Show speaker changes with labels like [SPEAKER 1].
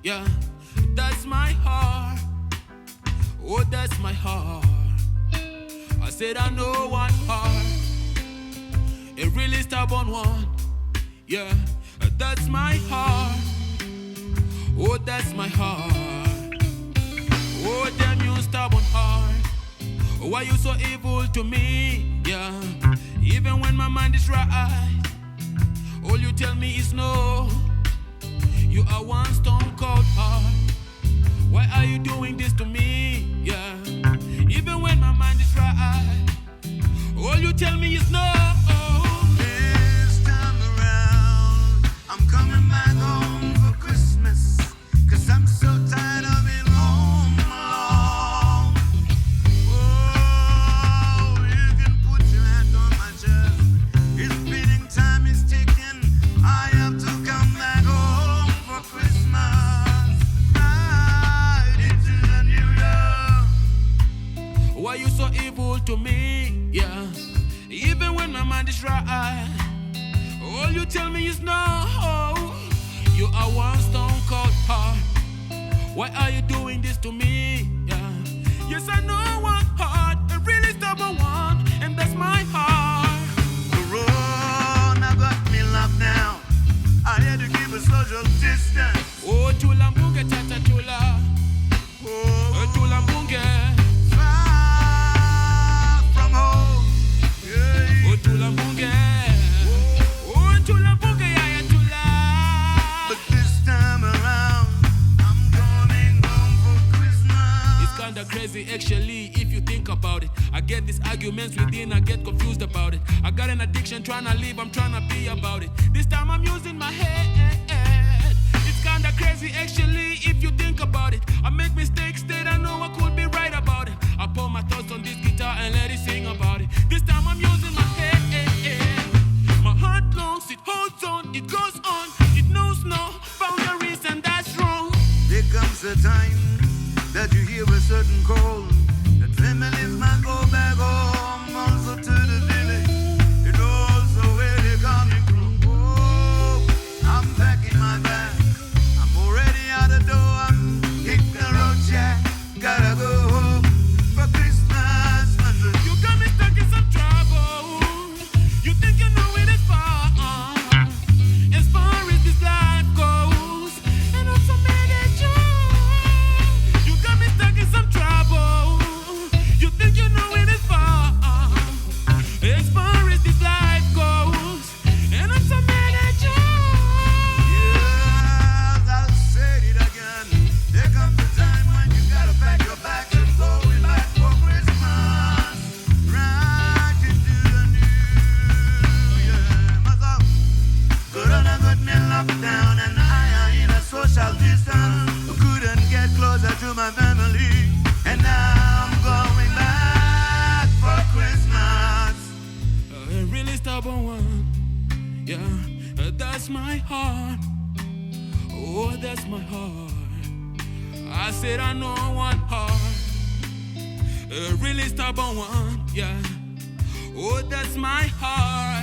[SPEAKER 1] Yeah, that's my heart. Oh, that's my heart. I said I know one heart, a really stubborn one. Yeah, that's my heart. Oh, that's my heart. Oh, damn you stubborn heart. Why you so evil to me? Yeah, even when my mind is right, all you tell me is no. You are one stone cold heart. Why are you doing this to me? Yeah, even when my mind is right, all you tell me is no.
[SPEAKER 2] This time around, I'm coming back home for Christmas, 'cause I'm so tired of being home alone. Oh, you can put your hand on my chest. It's beating, time is ticking. I have to come back home for Christmas, right into the new year.
[SPEAKER 1] Why you so evil to me? Yeah, even when my mind is right, all you tell me is no. You are one stone cold heart. Why are you doing this to me? Yeah, yes I know one heart, a really stubborn one, and that's my heart.
[SPEAKER 2] Corona got me locked down. I had to keep a social distance.
[SPEAKER 1] Oh, chula munge tata chula.
[SPEAKER 2] Oh,
[SPEAKER 1] Chula munge.
[SPEAKER 2] far from home. Yeah.
[SPEAKER 1] Oh, chula munge. Oh, chula munge ya ya chula.
[SPEAKER 2] But this time around, I'm coming home for Christmas.
[SPEAKER 1] It's kinda crazy actually if you think about it. I get these arguments within, I get confused about it. I got an addiction, trying to live, I'm trying to be about it. This time I'm using my head. It's kinda crazy actually if you think about it. I make mistakes that I know I could be right about it. I pour my thoughts on this guitar and let it sing about it. This time I'm using my head. My heart longs, it holds on, it goes on. It knows no boundaries and that's wrong.
[SPEAKER 2] There comes a time that you hear a certain call, that families might go back home, also to the village. It also where they're coming from. Oh, I'm packing my bag. I'm already out the door. I'm hitting the road, Jack. Gotta go home for Christmas.
[SPEAKER 1] You got me stuck in some trouble. You think you know it is far as this life goes, and I'm so mad at you. You got me stuck in some trouble. You think you know it is far as this life goes, and I'm so mad at you.
[SPEAKER 2] Yes, I'll say it again. There comes a time when you gotta pack your bags and go back for Christmas, right into the new year. Myself, Corona got me locked down, and I am in a social distance. Couldn't get closer to my family, and now I'm going back for Christmas.
[SPEAKER 1] A really stubborn one, yeah, that's my heart. Oh, that's my heart. I said I know one heart, a really stubborn one, yeah. Oh, that's my heart.